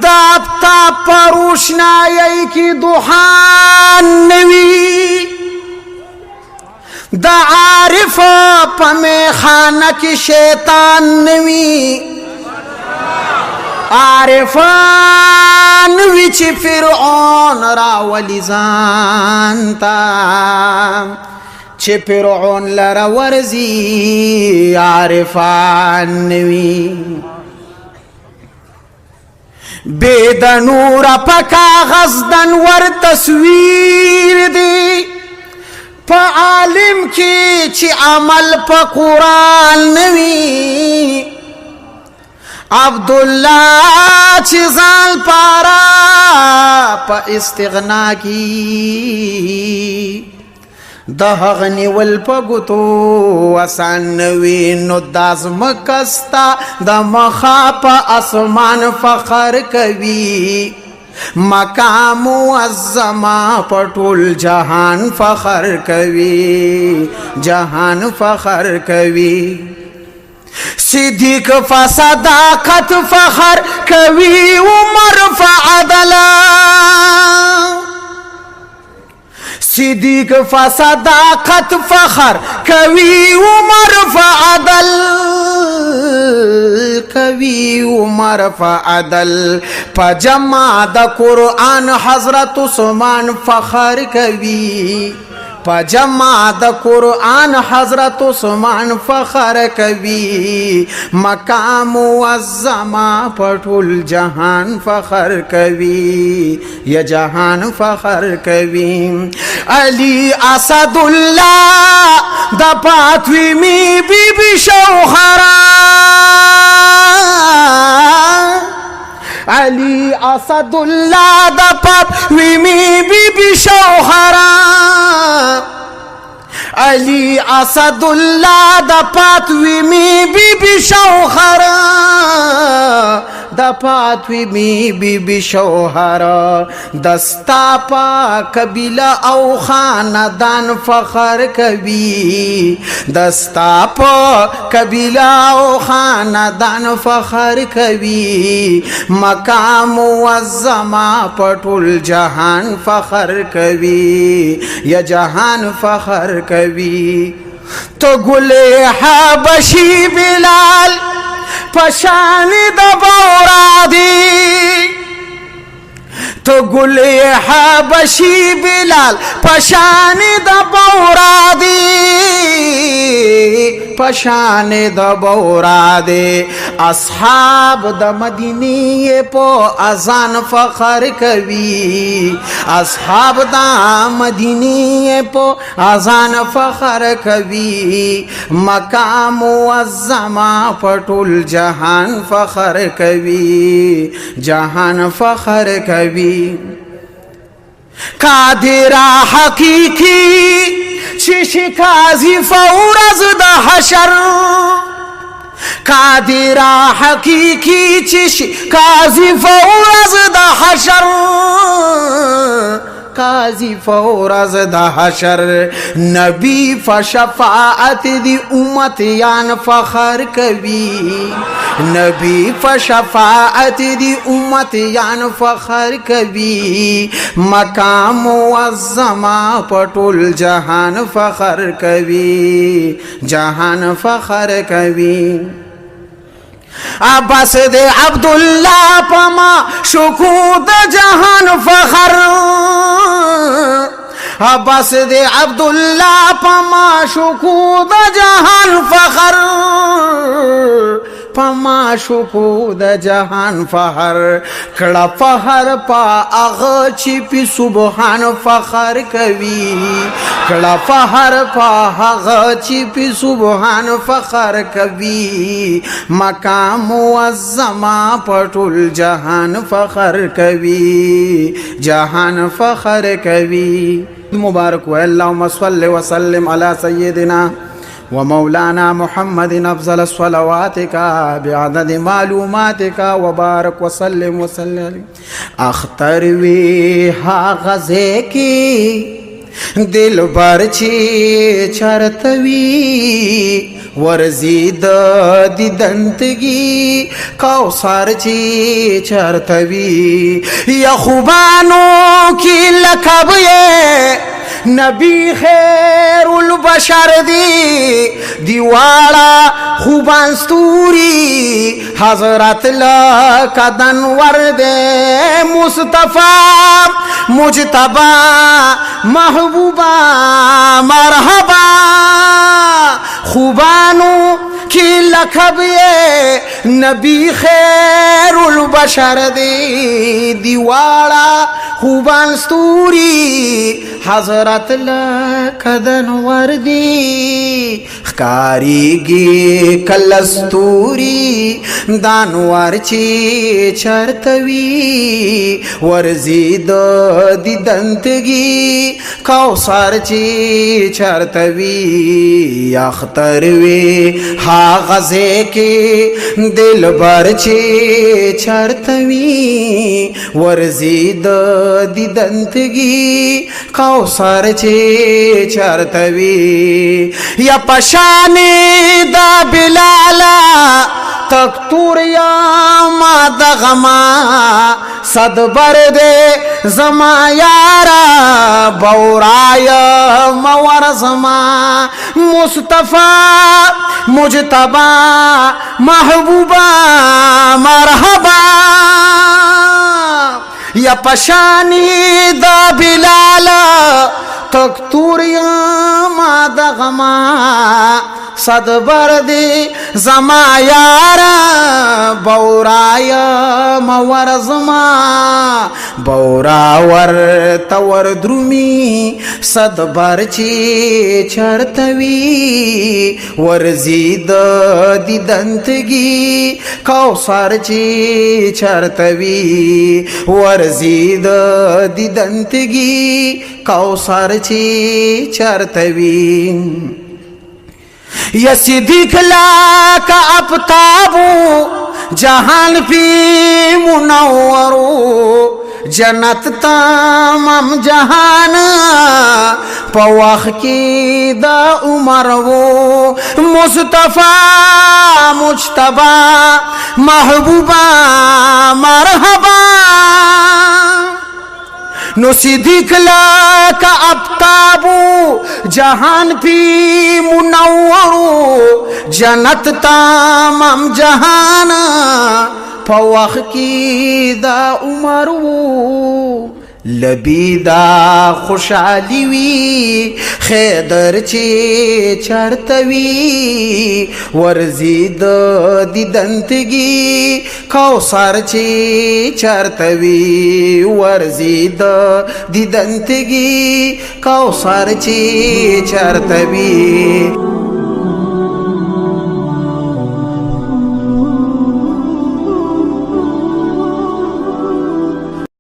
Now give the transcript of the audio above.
दाबता परोशनाई की दुहान नवी दा आरिफ पमे खाना की शैतान नवी आरिफान विच फिरौन रावली जानता चे फिरौन लरा वर्जी आरिफान नवी बेदनूर पका गजदन वर तस्वीर दी प आलिम की ची अमल प कुरान नवी अब्दुल्ला ची जाल पारा प इस्तिगना की दहगनी वल पगुतो आसान नवी नुदाज मकस्ता दमखा प आसमान फखर कवी मकाम मुअज़्ज़मा पटुल जहान फखर कवी जहान फखर कवी सिद्दीक फसदाकत फखर कवी उमर फअदला सिद्दीक फसदाकत फखर कवी उमर फअदल कवी उमर फअदल पजमा द कुरान हजरत उस्मान फखर कवी पजमा द कुरान हजरत उस्मान फखर कवी मकाम मुअज़्ज़मा पटुल जहान फखर कवी ये जहान फखर कवी अली असदुल्ला द पाथवी में बीबी शौहरा अली असदुल्ला द पाथवी में बीबी शौहरा अली असदुल्ला द पाथवी में बीबी शौहरा द पाथवी में बीबी शौहरा दस्तापा कबीला औ खानदान फखर कवी दस्तापा कबीला औ खानदान फखर कवी मकाम मुअज़्ज़मा पटुल जहान फखर कवी या जहान फखर कवी तो गुले हबशी बिलाल पशानी दबौरा दी तो गुले हबशी बिलाल पशानी दबौरा दी पशाने दबौरा दे अस्हाब द मदीने पो अजान फखर कवी अस्हाब द मदीने पो अजान फखर कवी मकाम मुअज़्ज़मा पटुल जहान फखर कवी जहान फखर कवी कादिरा हकीकी शिशी काजी फौरज द हशर कादिरा हकीकी शिशी काजी फौरज द हशर काजी फौरज द हशर नबी फशफाअत दी उम्मत यान फखर कवी नबी फशफाअत दी उम्मत यान फखर कवी मकाम मुअज़्ज़मा पटुल जहान फखर कवी जहान फखर कवी अब्बास दे अब्दुल्ला पमा शुकूद जहान फखर अब्बास दे अब्दुल्ला पमा शुकूद जहान फखर पमा शुकूद जहान फहर कड़ा फहर पा अग छिपी सुबहान फखर कवी कड़ा फहर पा अग छिपी सुबहान फखर कवी मकाम मुअज़्ज़मा पटुल जहान फखर कवी जहान फखर कवी मुबारक व अल्लाहुम्मा सल्लि व सल्लिम अला सय्यिदिना व मौलाना मुहम्मदिन अफ़ज़ल स्वलवातिका बिअदद मालूमातिका व बारक व सल्लिम व सल्लिम अख्तर वी हा गज़े की दिल बरची चरतवी ورزید دیدنتگی کوثر چی چرتوی یا خوبانو کی لقب نبی خیر البشر دی دیوالا خوبان ستوری حضرت لقدن ورد مصطفیٰ مجتبا محبوبا مرحبا خوبانو کی لقب نبی خیر البشر دی دیوالا خوبان ستوری حضرت لقدن وردی خکاریگی کلستوری دانوار چی چرتوی ورزید دیدنتگی کوثر چی چرتوی اختروی ها غزے کی دل بر چی چرتوی ورزید دیدنتگی کوثر چی چرتوی یا پشانی دا بلالا تکتور یا ما دغما صد برد زما یارا بورایا مور زما مصطفیٰ مجتبا محبوبا مرحبا یا پشانی دا بلالا تکتور یا ما دغما صد بردی زما یارا بورایا مور زما بوراور تور درومی صد برچی چرتوی ورزید دیدنتگی کوثر چی چرتوی ورزید دیدنتگی کوثر چی چرتوی یا صدیق لاکا افتابو جہان پی منورو جنت تمام جہان پواخ کی دا عمرو مصطفیٰ مجتبا محبوبا مرحبا نو صدیق لاکا افتابو جہان پی منورو جنت تمام جہان پواخ کی دا عمرو لبی دا خوشحالی وی خیدر چی چرتوی ورزید دیدنتگی کوثر چی چرتوی ورزید دیدنتگی کوثر چی چرتوی